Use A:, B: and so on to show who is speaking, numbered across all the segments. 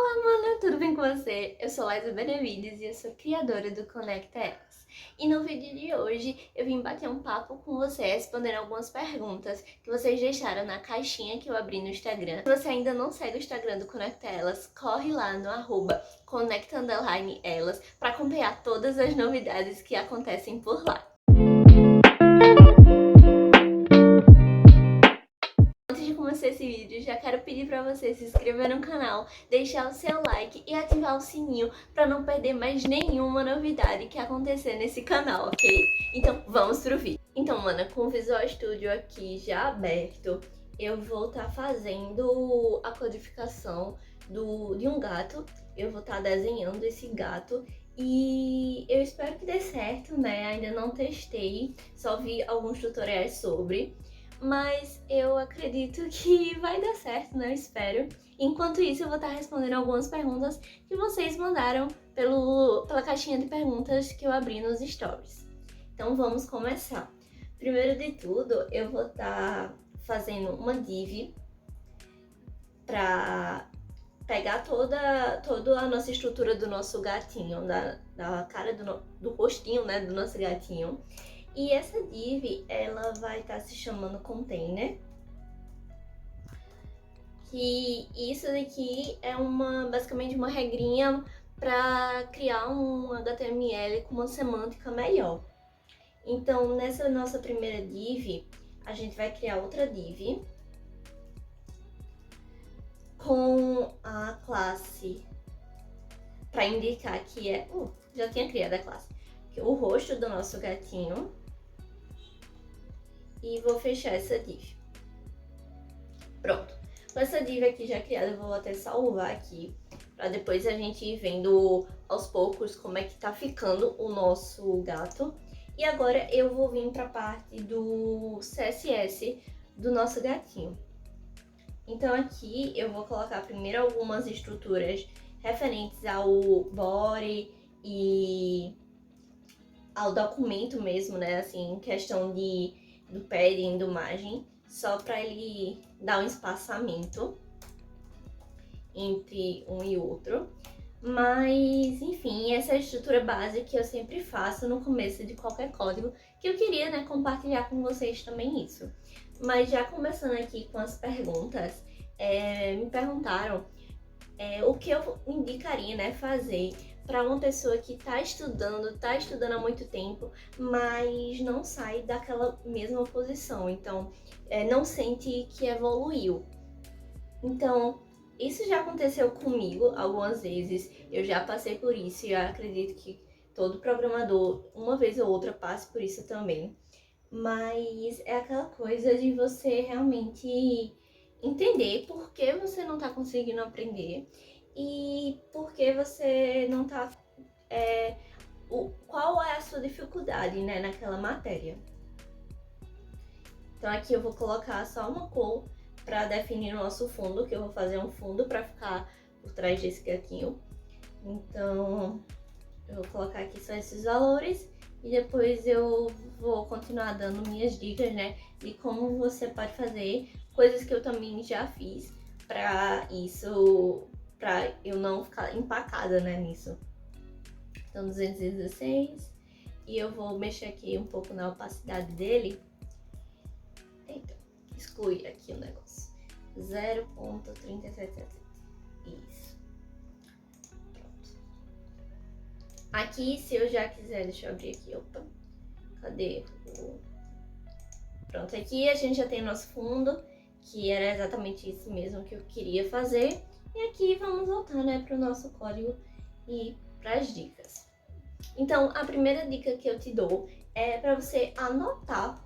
A: Olá, mana, tudo bem com você? Eu sou Laisa Benavides e eu sou criadora do Conecta Elas. E no vídeo de hoje eu vim bater um papo com você, respondendo algumas perguntas que vocês deixaram na caixinha que eu abri no Instagram. Se você ainda não segue o Instagram do Conecta Elas, corre lá no @conecta_elas para acompanhar todas as novidades que acontecem por lá. Esse vídeo, já quero pedir para você se inscrever no canal, deixar o seu like e ativar o sininho para não perder mais nenhuma novidade que acontecer nesse canal, ok? Então vamos pro vídeo. Então, mana, com o Visual Studio aqui já aberto, eu vou estar fazendo a codificação de um gato. Eu vou estar desenhando esse gato e eu espero que dê certo, né? Ainda não testei, só vi alguns tutoriais sobre. Mas eu acredito que vai dar certo, né? Eu espero. Enquanto isso, eu vou estar respondendo algumas perguntas que vocês mandaram pela caixinha de perguntas que eu abri nos stories. Então vamos começar. Primeiro de tudo, eu vou estar fazendo uma div para pegar toda a nossa estrutura do nosso gatinho, da cara do rostinho, né, do nosso gatinho. E essa div, ela vai estar se chamando container. Que isso daqui é basicamente uma regrinha para criar um HTML com uma semântica melhor. Então, nessa nossa primeira div, a gente vai criar outra div com a classe para indicar que é... já tinha criado a classe. Que é o rosto do nosso gatinho. E vou fechar essa div. Pronto. Com essa div aqui já criada, eu vou até salvar aqui, para depois a gente ir vendo aos poucos como é que tá ficando o nosso gato. E agora eu vou vir para a parte do CSS do nosso gatinho. Então aqui eu vou colocar primeiro algumas estruturas referentes ao body e ao documento mesmo, né? Assim, questão do padding, do margem, só para ele dar um espaçamento entre um e outro. Mas, enfim, essa é a estrutura base que eu sempre faço no começo de qualquer código, que eu queria, né, compartilhar com vocês também isso. Mas já começando aqui com as perguntas, me perguntaram o que eu indicaria, né, fazer para uma pessoa que está estudando há muito tempo, mas não sai daquela mesma posição, então não sente que evoluiu. Então, isso já aconteceu comigo algumas vezes, eu já passei por isso e eu acredito que todo programador, uma vez ou outra, passe por isso também. Mas é aquela coisa de você realmente entender por que você não está conseguindo aprender e por que você não está... qual é a sua dificuldade, né, naquela matéria. Então aqui eu vou colocar só uma cor para definir o nosso fundo, que eu vou fazer um fundo para ficar por trás desse gatinho. Então eu vou colocar aqui só esses valores e depois eu vou continuar dando minhas dicas, né, de como você pode fazer, coisas que eu também já fiz para isso, para eu não ficar empacada, né, nisso. Então 216, e eu vou mexer aqui um pouco na opacidade dele. Eita, excluir aqui o negócio. 0.377. Isso. Pronto. Aqui, se eu já quiser, deixa eu abrir aqui, opa. Cadê o... Pronto, aqui a gente já tem nosso fundo, que era exatamente isso mesmo que eu queria fazer. E aqui vamos voltar, né, para o nosso código e para as dicas. Então, a primeira dica que eu te dou é para você anotar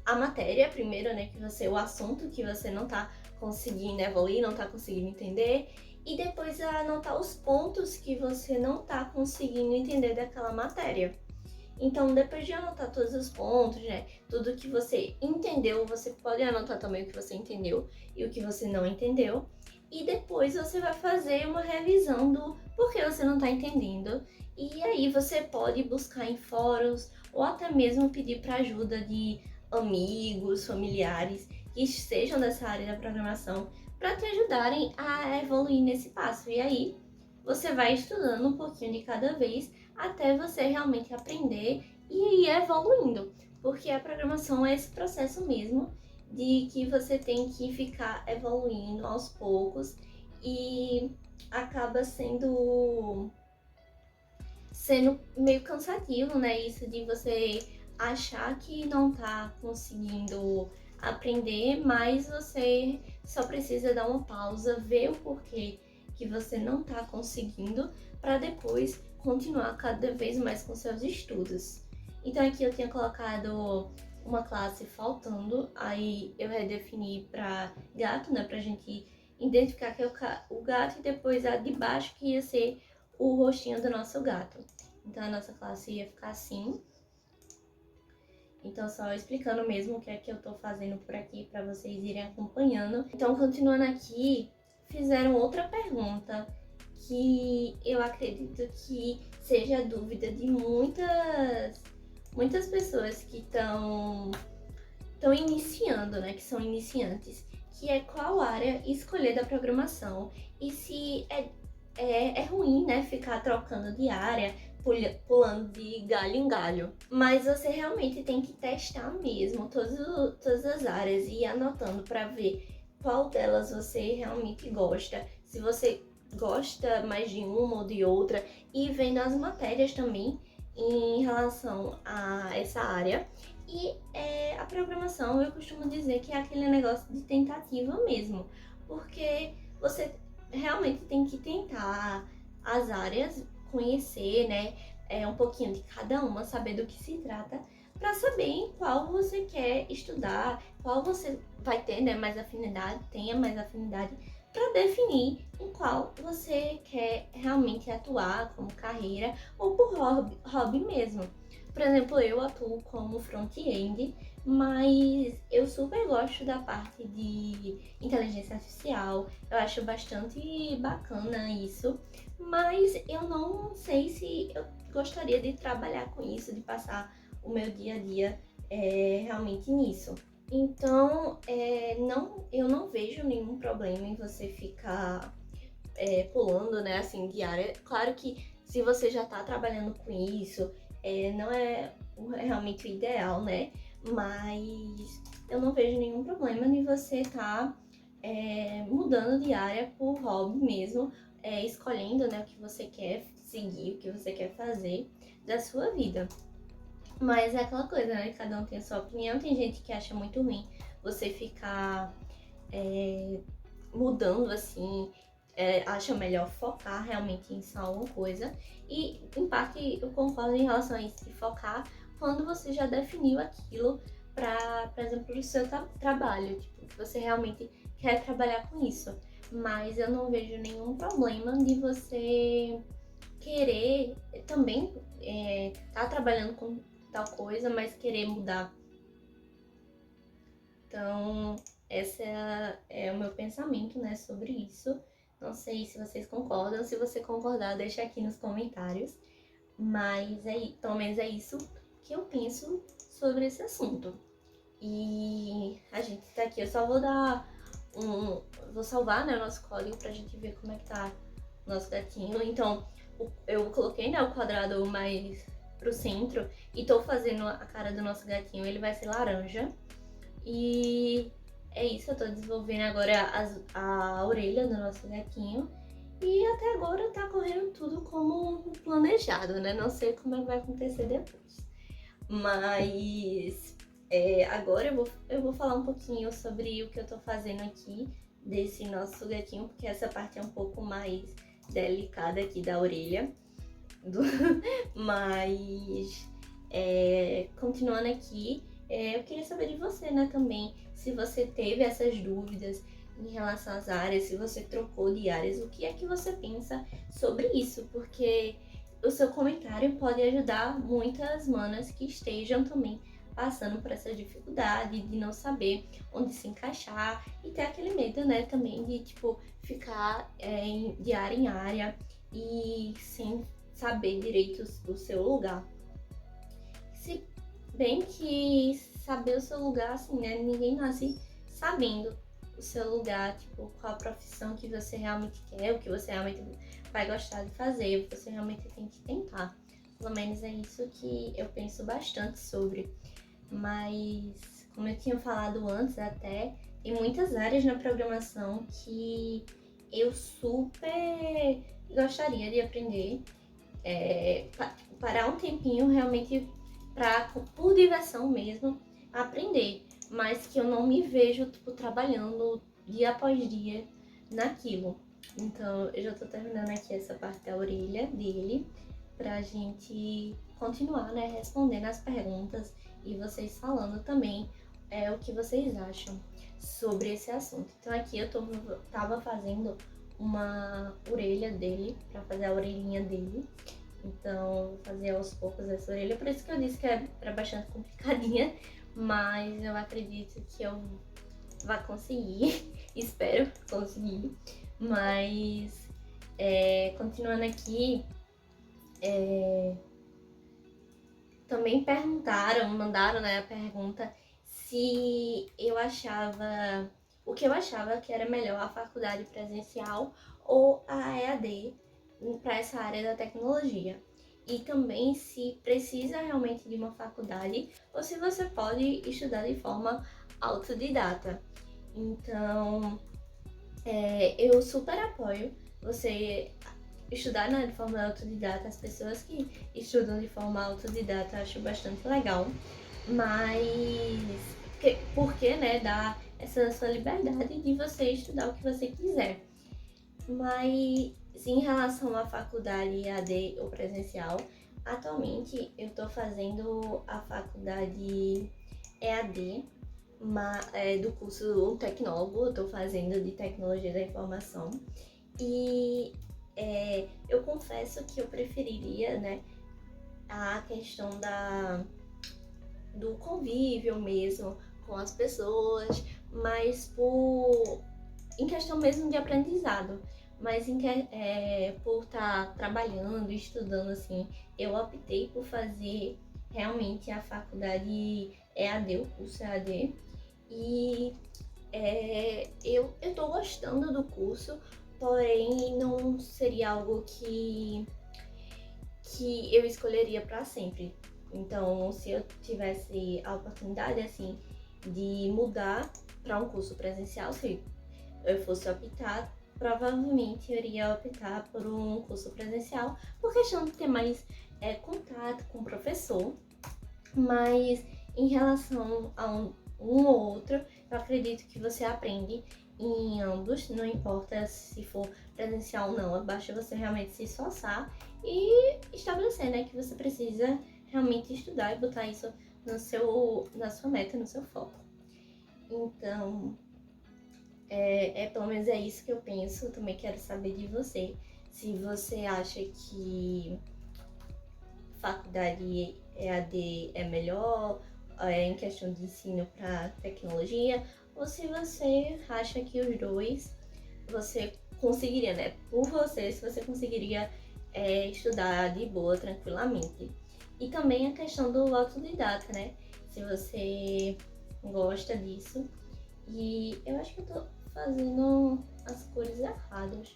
A: a matéria primeiro, né, o assunto que você não tá conseguindo evoluir, não tá conseguindo entender, e depois anotar os pontos que você não tá conseguindo entender daquela matéria. Então, depois de anotar todos os pontos, né, tudo que você entendeu, você pode anotar também o que você entendeu e o que você não entendeu. E depois você vai fazer uma revisão do porquê você não está entendendo. E aí você pode buscar em fóruns ou até mesmo pedir para ajuda de amigos, familiares que estejam dessa área da programação para te ajudarem a evoluir nesse passo. E aí você vai estudando um pouquinho de cada vez até você realmente aprender e ir evoluindo, porque a programação é esse processo mesmo de que você tem que ficar evoluindo aos poucos e acaba sendo meio cansativo, né? Isso de você achar que não tá conseguindo aprender, mas você só precisa dar uma pausa, ver o porquê que você não tá conseguindo, para depois continuar cada vez mais com seus estudos. Então aqui eu tinha colocado uma classe faltando, aí eu redefini para gato, né, pra gente identificar que é o gato, e depois a de baixo que ia ser o rostinho do nosso gato. Então a nossa classe ia ficar assim. Então só explicando mesmo o que é que eu tô fazendo por aqui para vocês irem acompanhando. Então continuando aqui, fizeram outra pergunta que eu acredito que seja a dúvida de muitas pessoas que estão iniciando, né, que são iniciantes, que é qual área escolher da programação e se é ruim, né, ficar trocando de área, pulando de galho em galho. Mas você realmente tem que testar mesmo todas as áreas e ir anotando para ver qual delas você realmente gosta. Se você gosta mais de uma ou de outra, e vendo as matérias também em relação a essa área. E a programação, eu costumo dizer que é aquele negócio de tentativa mesmo, porque você realmente tem que tentar as áreas, conhecer, né, um pouquinho de cada uma, saber do que se trata, para saber em qual você quer estudar, qual você vai ter, né, mais afinidade, tenha mais afinidade, para definir em qual você quer realmente atuar como carreira ou por hobby mesmo. Por exemplo, eu atuo como front-end, mas eu super gosto da parte de inteligência artificial, eu acho bastante bacana isso, mas eu não sei se eu gostaria de trabalhar com isso, de passar o meu dia a dia realmente nisso. Então, eu não vejo nenhum problema em você ficar pulando, né, assim, de área. Claro que se você já tá trabalhando com isso, não é realmente o ideal, né? Mas eu não vejo nenhum problema de você tá mudando de área por hobby mesmo, escolhendo, né, o que você quer seguir, o que você quer fazer da sua vida. Mas é aquela coisa, né? Cada um tem a sua opinião. Tem gente que acha muito ruim você ficar mudando assim, acha melhor focar realmente em só uma coisa. E em parte eu concordo em relação a isso de focar quando você já definiu aquilo para, por exemplo, o seu trabalho. Tipo, que você realmente quer trabalhar com isso. Mas eu não vejo nenhum problema de você querer também tá trabalhando com tal coisa, mas querer mudar. Então, esse é o meu pensamento, né, sobre isso. Não sei se vocês concordam, se você concordar, deixa aqui nos comentários. Mas pelo menos é isso que eu penso sobre esse assunto. E a gente tá aqui, eu só vou dar vou salvar, né, o nosso código pra gente ver como é que tá o nosso gatinho. Então, eu coloquei, né, o quadrado mais pro centro e tô fazendo a cara do nosso gatinho, ele vai ser laranja. E é isso, eu tô desenvolvendo agora a orelha do nosso gatinho. E até agora tá correndo tudo como planejado, né? Não sei como é que vai acontecer depois. Mas agora eu vou falar um pouquinho sobre o que eu tô fazendo aqui desse nosso gatinho, porque essa parte é um pouco mais delicada aqui da orelha. Mas, continuando aqui, eu queria saber de você, né, também, se você teve essas dúvidas em relação às áreas, se você trocou de áreas, o que é que você pensa sobre isso, porque o seu comentário pode ajudar muitas manas que estejam também passando por essa dificuldade de não saber onde se encaixar e ter aquele medo, né, também de, tipo, ficar de área em área e sem saber direito o seu lugar. Se bem que saber o seu lugar, assim, né, ninguém nasce sabendo, o seu lugar, tipo, qual a profissão que você realmente quer, o que você realmente vai gostar de fazer, você realmente tem que tentar. Pelo menos é isso que eu penso bastante sobre. Mas, como eu tinha falado antes até, tem muitas áreas na programação que eu super gostaria de aprender. Parar um tempinho realmente por diversão mesmo, aprender. Mas que eu não me vejo, tipo, trabalhando dia após dia naquilo. Então, eu já tô terminando aqui essa parte da orelha dele pra gente continuar, né, respondendo as perguntas e vocês falando também o que vocês acham sobre esse assunto. Então aqui eu tava fazendo uma orelha dele, pra fazer a orelhinha dele. Então, vou fazer aos poucos essa orelha. Por isso que eu disse que era bastante complicadinha, mas eu acredito que eu vá conseguir. Espero conseguir. Mas, continuando aqui, também mandaram, né, a pergunta se eu achava, o que eu achava que era melhor, a faculdade presencial ou a EAD para essa área da tecnologia. E também se precisa realmente de uma faculdade ou se você pode estudar de forma autodidata. Então, eu super apoio você estudar, né, de forma autodidata. As pessoas que estudam de forma autodidata acho bastante legal, mas porque né, dá essa sua liberdade de você estudar o que você quiser. Mas em relação à faculdade EAD ou presencial, atualmente eu tô fazendo a faculdade EAD do curso Um Tecnólogo, eu tô fazendo de Tecnologia da Informação. E eu confesso que eu preferiria, né, a questão do convívio mesmo com as pessoas, mas em questão mesmo de aprendizado. Mas por estar trabalhando e estudando assim, eu optei por fazer realmente a faculdade EAD, o curso EAD. E eu tô gostando do curso, porém não seria algo que eu escolheria para sempre. Então, se eu tivesse a oportunidade assim de mudar para um curso presencial, se eu fosse optar, provavelmente eu iria optar por um curso presencial, por questão de ter mais contato com o professor. Mas em relação a um ou outro, eu acredito que você aprende em ambos, não importa se for presencial ou não, basta você realmente se esforçar e estabelecer, né, que você precisa realmente estudar e botar isso na sua meta, no seu foco. Então, pelo menos é isso que eu penso. Eu também quero saber de você, se você acha que faculdade EAD é melhor, em questão de ensino para tecnologia, ou se você acha que os dois você conseguiria, né? Por você, se você conseguiria estudar de boa, tranquilamente. E também a questão do autodidata, né? Se você gosta disso. E eu acho que eu tô fazendo as cores erradas.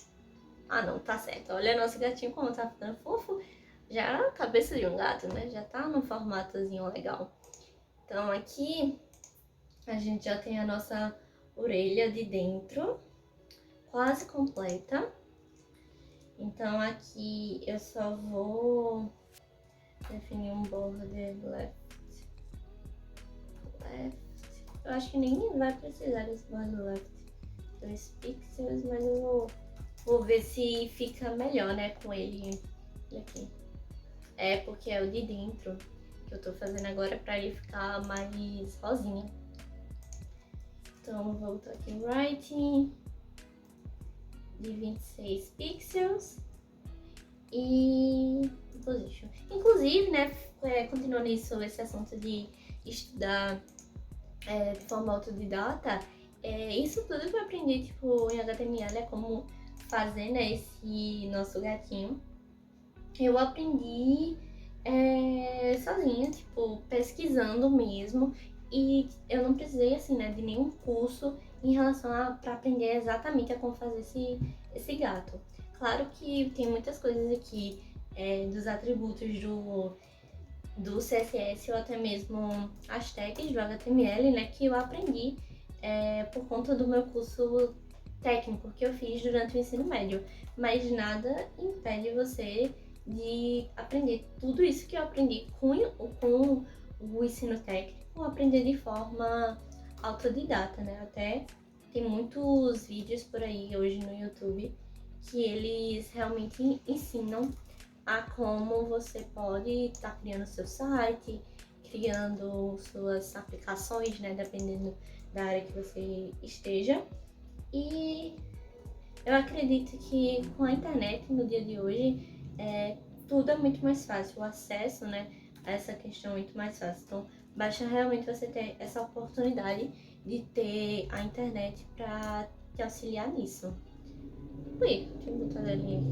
A: Ah, não, tá certo. Olha nosso gatinho como tá ficando fofo. Já a cabeça de um gato, né? Já tá no formatozinho legal. Então aqui a gente já tem a nossa orelha de dentro quase completa. Então aqui eu só vou definir um border left. Eu acho que nem vai precisar desse border left. 2 pixels, mas eu vou ver se fica melhor, né, com ele aqui. Porque é o de dentro que eu tô fazendo agora pra ele ficar mais rosinha. Então, vou voltar aqui em Writing de 26 pixels e Position. Inclusive, né, continuando esse assunto de estudar de forma autodidata, isso tudo que eu aprendi, tipo, em HTML, como fazer, né, esse nosso gatinho. Eu aprendi sozinha, tipo, pesquisando mesmo. E eu não precisei, assim, né, de nenhum curso em relação a para aprender exatamente a como fazer esse gato. Claro que tem muitas coisas aqui dos atributos do CSS ou até mesmo as tags do HTML, né, que eu aprendi por conta do meu curso técnico que eu fiz durante o ensino médio. Mas nada impede você de aprender tudo isso que eu aprendi com o ensino técnico, aprender de forma autodidata, né? Até tem muitos vídeos por aí hoje no YouTube que eles realmente ensinam a como você pode estar criando seu site, criando suas aplicações, né? Dependendo da área que você esteja. E eu acredito que com a internet no dia de hoje, tudo é muito mais fácil, o acesso, né, a essa questão é muito mais fácil. Então, basta realmente você ter essa oportunidade de ter a internet para te auxiliar nisso. Ui, deixa eu botar a galinha aqui.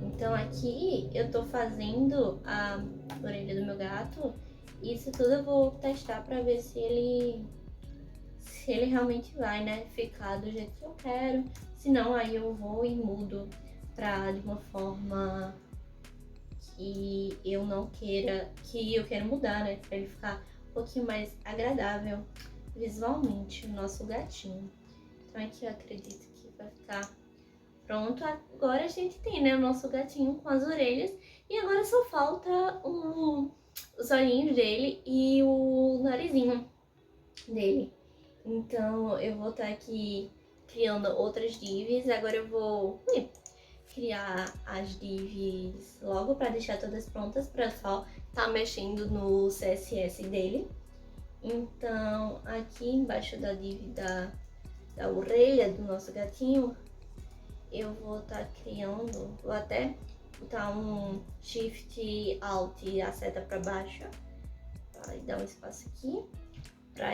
A: Então, aqui eu tô fazendo a orelha do meu gato. Isso tudo eu vou testar para ver se ele realmente vai, né, ficar do jeito que eu quero. Se não, aí eu vou e mudo de uma forma que eu não queira, que eu quero mudar, né, pra ele ficar um pouquinho mais agradável visualmente, o nosso gatinho. Então aqui eu acredito que vai ficar pronto. Agora a gente tem, né, o nosso gatinho com as orelhas e agora só falta os olhinhos dele e o narizinho dele. Então eu vou estar aqui criando outras divs. Agora eu vou criar as divs logo para deixar todas prontas para só estar mexendo no CSS dele. Então aqui embaixo da div da orelha do nosso gatinho eu vou estar criando, vou até botar um Shift Alt e a seta para baixo, vai dar um espaço aqui para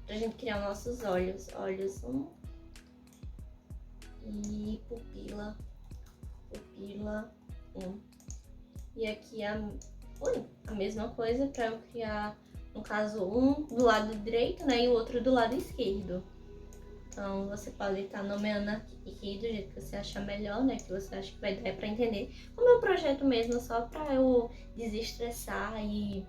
A: pra gente criar nossos olhos. Olhos 1 e pupila 1. E aqui a mesma coisa para eu criar, no caso, um do lado direito, né, e o outro do lado esquerdo. Então você pode estar nomeando aqui do jeito que você achar melhor, né, que você acha que vai dar para entender. O meu projeto mesmo, só para eu desestressar e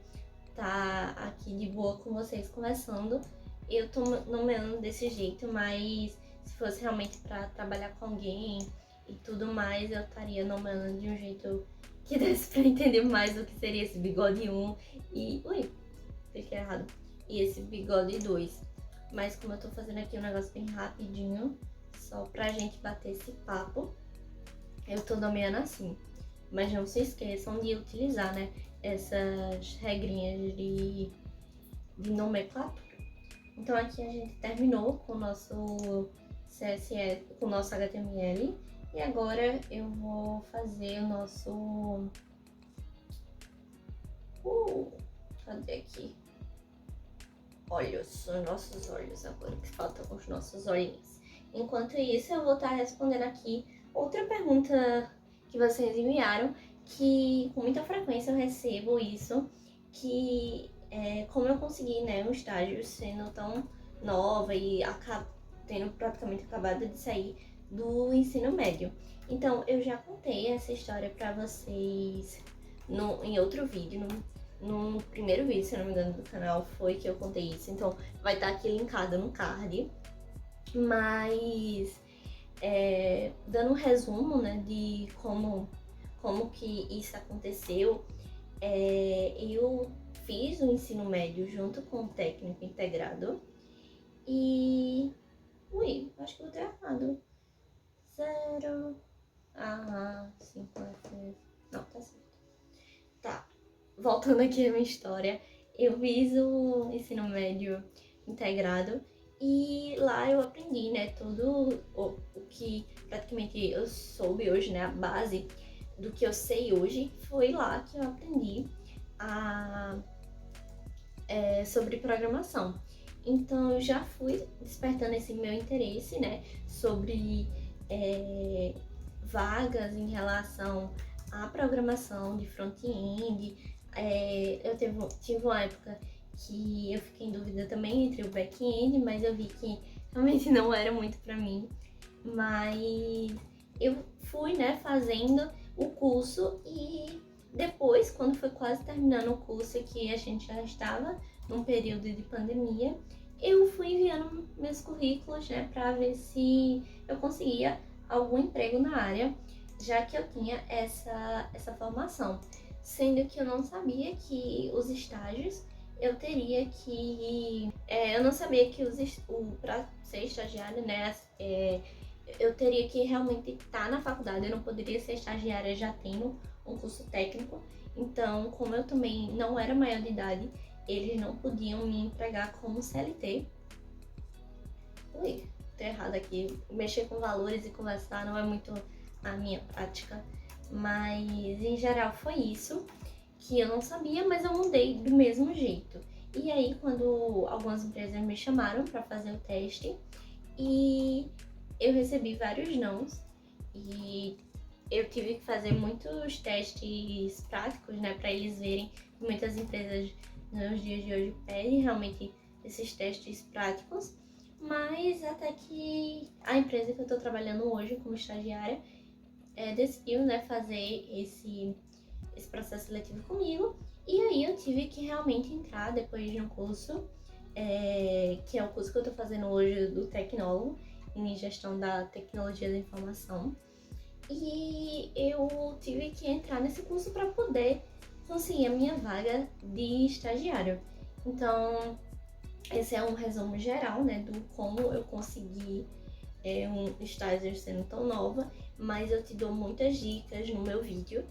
A: tá aqui de boa com vocês conversando, eu tô nomeando desse jeito, mas se fosse realmente para trabalhar com alguém e tudo mais, eu estaria nomeando de um jeito que desse para entender mais o que seria esse bigode 1 e... Ui, cliquei errado. E esse bigode 2. Mas como eu tô fazendo aqui um negócio bem rapidinho, só pra gente bater esse papo, eu tô nomeando assim. Mas não se esqueçam de utilizar, né, essas regrinhas de nomenclatura. Então aqui a gente terminou com o nosso CSS, com o nosso HTML. E agora eu vou fazer o nosso... cadê aqui? Olhos, os nossos olhos agora, que faltam os nossos olhinhos. Enquanto isso, eu vou estar respondendo aqui outra pergunta que vocês enviaram, que com muita frequência eu recebo isso, que como eu consegui, né, um estágio sendo tão nova e tendo praticamente acabado de sair do ensino médio. Então, eu já contei essa história pra vocês em outro vídeo, no primeiro vídeo, se não me engano, do canal, foi que eu contei isso. Então, vai estar aqui linkado no card. Mas, dando um resumo, né, de como que isso aconteceu, eu fiz o ensino médio junto com o técnico integrado. E... Ui, acho que eu botei errado. 0... 5 F... Não, tá certo. Tá. Voltando aqui a minha história, eu fiz o ensino médio integrado e lá eu aprendi, né, tudo o que praticamente eu soube hoje, né, a base do que eu sei hoje, foi lá que eu aprendi sobre programação. Então eu já fui despertando esse meu interesse, né, sobre vagas em relação à programação de front-end. Eu tive uma época que eu fiquei em dúvida também entre o back-end, mas eu vi que realmente não era muito pra mim. Mas eu fui, né, fazendo o curso e depois, quando foi quase terminando o curso, que a gente já estava num período de pandemia, eu fui enviando meus currículos, né, para ver se eu conseguia algum emprego na área, já que eu tinha essa formação. Sendo que eu não sabia que os estágios eu teria que. Eu não sabia que para ser estagiário, né, eu teria que realmente estar na faculdade, eu não poderia ser estagiária já tendo um curso técnico. Então, como eu também não era maior de idade, eles não podiam me empregar como CLT. Ui, tô errado aqui. Mexer com valores e conversar não é muito a minha prática. Mas, em geral, foi isso que eu não sabia, mas eu mudei do mesmo jeito. E aí, quando algumas empresas me chamaram para fazer o teste, e eu recebi vários nãos, e eu tive que fazer muitos testes práticos, né, para eles verem que muitas empresas nos dias de hoje pedem realmente esses testes práticos, mas até que a empresa que eu estou trabalhando hoje como estagiária decidiu, né, fazer esse processo seletivo comigo, e aí eu tive que realmente entrar depois de um curso, que é o curso que eu estou fazendo hoje do tecnólogo em gestão da tecnologia da informação. E eu tive que entrar nesse curso para poder conseguir a minha vaga de estagiário. Então, esse é um resumo geral, né, do como eu consegui um estágio sendo tão nova, mas eu te dou muitas dicas no meu vídeo,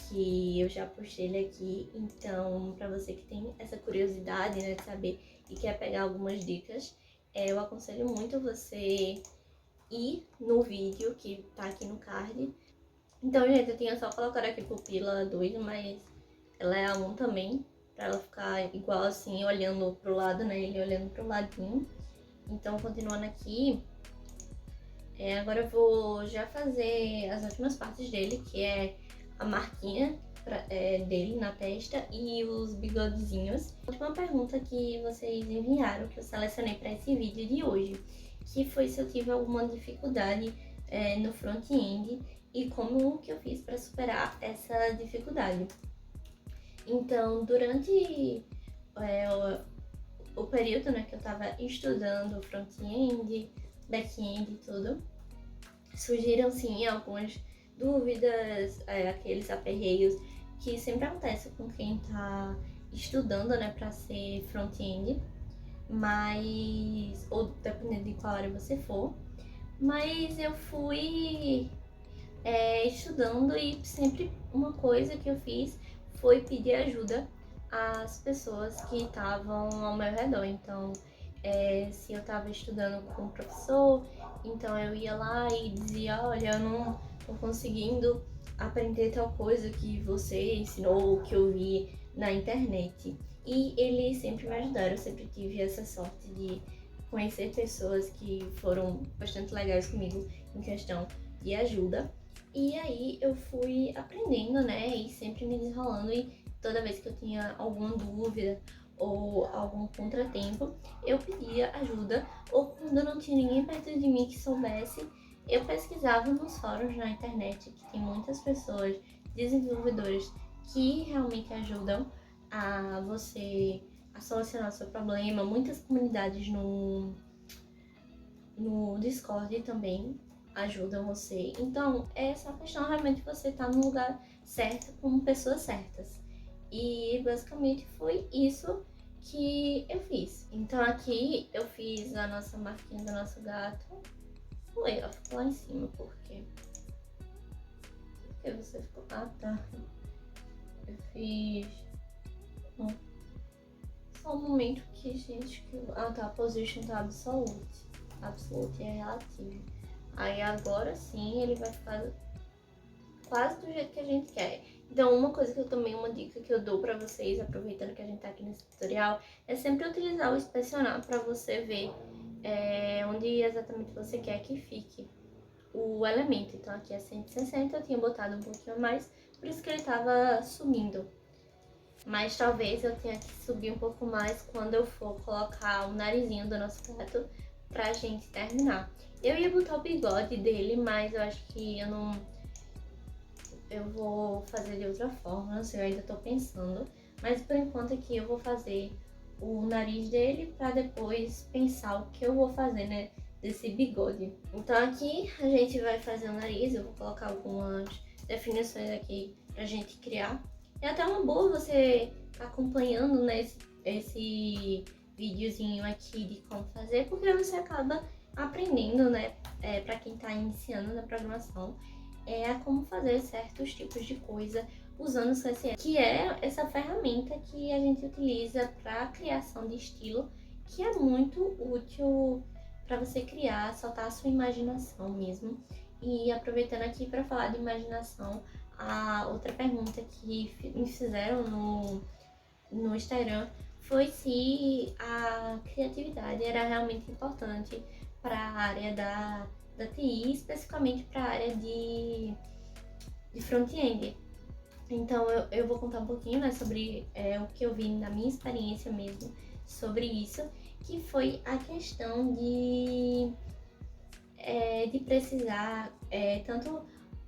A: que eu já postei ele aqui. Então, para você que tem essa curiosidade, né, de saber e quer pegar algumas dicas, eu aconselho muito você ir no vídeo que tá aqui no card. Então, gente, eu tinha só colocado aqui pupila 2, mas ela é a 1 também, pra ela ficar igual assim, olhando pro lado, né, ele olhando pro ladinho. Então, continuando aqui, agora eu vou já fazer as últimas partes dele, que é a marquinha dele na testa e os bigodezinhos. A última pergunta que vocês enviaram, que eu selecionei para esse vídeo de hoje, que foi se eu tive alguma dificuldade no front-end e como que eu fiz para superar essa dificuldade. Então, durante o período, né, que eu estava estudando front-end, back-end e tudo, surgiram sim algumas dúvidas, aqueles aperreios que sempre acontecem com quem está estudando, né, para ser front-end, mas ou dependendo de qual área você for. Mas eu fui estudando e sempre uma coisa que eu fiz foi pedir ajuda às pessoas que estavam ao meu redor. Então, se eu estava estudando com o professor, então eu ia lá e dizia, olha, eu não tô conseguindo aprender tal coisa que você ensinou ou que eu vi na internet. E eles sempre me ajudaram, eu sempre tive essa sorte de conhecer pessoas que foram bastante legais comigo em questão de ajuda. E aí eu fui aprendendo, né, e sempre me desenrolando, e toda vez que eu tinha alguma dúvida ou algum contratempo, eu pedia ajuda, ou quando não tinha ninguém perto de mim que soubesse, eu pesquisava nos fóruns na internet, que tem muitas pessoas, desenvolvedores, que realmente ajudam a você a solucionar o seu problema, muitas comunidades no Discord também ajudam você. Então, é só questão realmente de você estar no lugar certo com pessoas certas. E basicamente foi isso que eu fiz. Então aqui eu fiz a nossa marquinha do nosso gato. Ué, ela ficou lá em cima, por quê? Por que você ficou... Ah, tá. Eu fiz... Só um momento que, gente... Ah, tá. A position tá absolute. Absolute é relativo. Aí agora sim ele vai ficar quase do jeito que a gente quer. Então, uma coisa que eu também, uma dica que eu dou pra vocês, aproveitando que a gente tá aqui nesse tutorial, é sempre utilizar o inspecionar pra você ver onde exatamente você quer que fique o elemento. Então aqui é 160, eu tinha botado um pouquinho a mais, por isso que ele tava sumindo. Mas talvez eu tenha que subir um pouco mais quando eu for colocar o narizinho do nosso gato pra gente terminar. Eu ia botar o bigode dele, mas eu acho que eu vou fazer de outra forma, não sei, eu ainda tô pensando. Mas por enquanto aqui eu vou fazer o nariz dele pra depois pensar o que eu vou fazer, né, desse bigode. Então aqui a gente vai fazer o nariz, eu vou colocar algumas definições aqui pra gente criar. É até uma boa você acompanhando, né, esse videozinho aqui de como fazer, porque você acaba aprendendo, né, pra quem tá iniciando na programação, a como fazer certos tipos de coisa usando o CSS, que é essa ferramenta que a gente utiliza para criação de estilo, que é muito útil para você criar, soltar a sua imaginação mesmo. E aproveitando aqui para falar de imaginação, a outra pergunta que me fizeram no Instagram foi se a criatividade era realmente importante para a área da TI, especificamente para a área de front-end. Então eu vou contar um pouquinho, né, sobre o que eu vi na minha experiência mesmo sobre isso, que foi a questão de precisar, tanto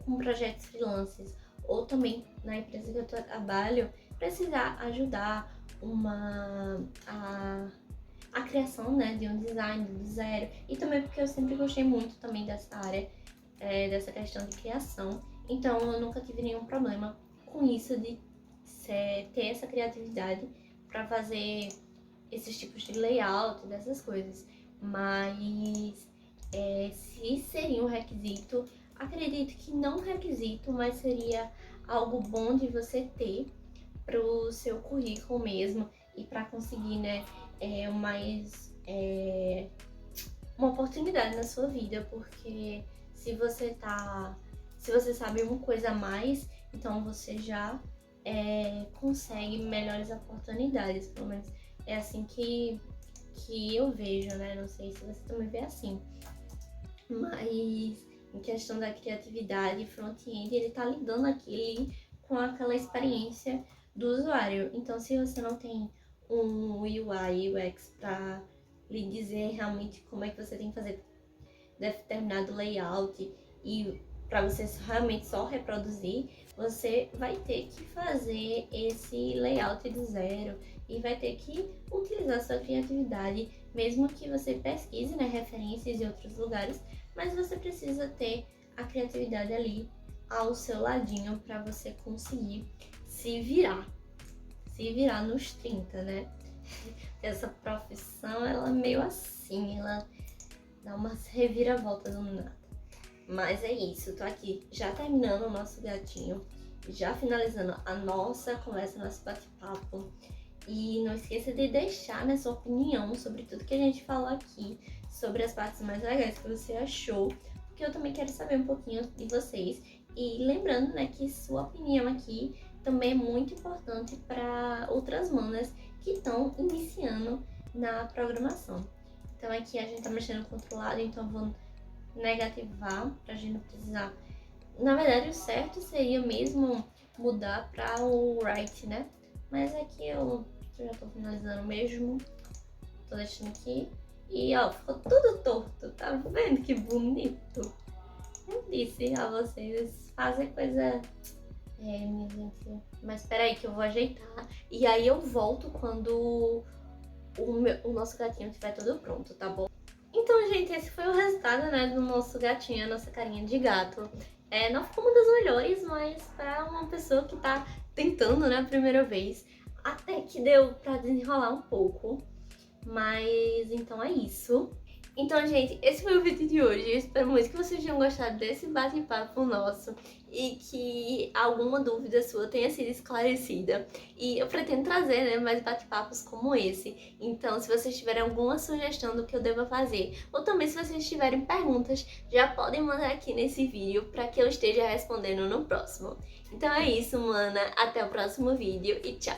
A: com projetos freelancers ou também na empresa que eu trabalho, precisar ajudar a criação, né, de um design do zero, e também porque eu sempre gostei muito também dessa área, dessa questão de criação, então eu nunca tive nenhum problema com isso de ter essa criatividade para fazer esses tipos de layout, dessas coisas, mas se seria um requisito, acredito que não requisito, mas seria algo bom de você ter para o seu currículo mesmo e para conseguir, né, uma oportunidade na sua vida, porque se você sabe uma coisa a mais, então você já consegue melhores oportunidades, pelo menos é assim que eu vejo, né? Não sei se você também vê assim, mas em questão da criatividade, front-end, ele tá lidando aqui com aquela experiência do usuário. Então, se você não tem um UI, UX para lhe dizer realmente como é que você tem que fazer determinado layout e para você realmente só reproduzir, você vai ter que fazer esse layout do zero e vai ter que utilizar sua criatividade, mesmo que você pesquise, né, referências em outros lugares, mas você precisa ter a criatividade ali ao seu ladinho para você conseguir se virar nos 30, né? Essa profissão, ela é meio assim, ela dá umas reviravoltas do nada. Mas é isso, tô aqui já terminando o nosso gatinho, já finalizando a nossa conversa, nosso bate-papo. E não esqueça de deixar, né, sua opinião sobre tudo que a gente falou aqui, sobre as partes mais legais que você achou, porque eu também quero saber um pouquinho de vocês. E lembrando, né, que sua opinião aqui também é muito importante para outras manas que estão iniciando na programação. Então aqui a gente tá mexendo com o outro lado, então eu vou negativar pra gente não precisar. Na verdade, o certo seria mesmo mudar para o right, né? Mas aqui eu já tô finalizando mesmo. Tô deixando aqui. E ó, ficou tudo torto. Tá vendo que bonito? Eu disse a vocês, fazer coisa... minha gente. Mas espera aí que eu vou ajeitar. E aí eu volto quando o nosso gatinho estiver todo pronto, tá bom? Então, gente, esse foi o resultado, né, do nosso gatinho, a nossa carinha de gato. Não ficou uma das melhores, mas pra uma pessoa que tá tentando, né, a primeira vez, até que deu pra desenrolar um pouco. Mas, então é isso. Então, gente, esse foi o vídeo de hoje. Eu espero muito que vocês tenham gostado desse bate-papo nosso e que alguma dúvida sua tenha sido esclarecida. E eu pretendo trazer, né, mais bate-papos como esse. Então, se vocês tiverem alguma sugestão do que eu deva fazer, ou também se vocês tiverem perguntas, já podem mandar aqui nesse vídeo para que eu esteja respondendo no próximo. Então é isso, mana. Até o próximo vídeo e tchau!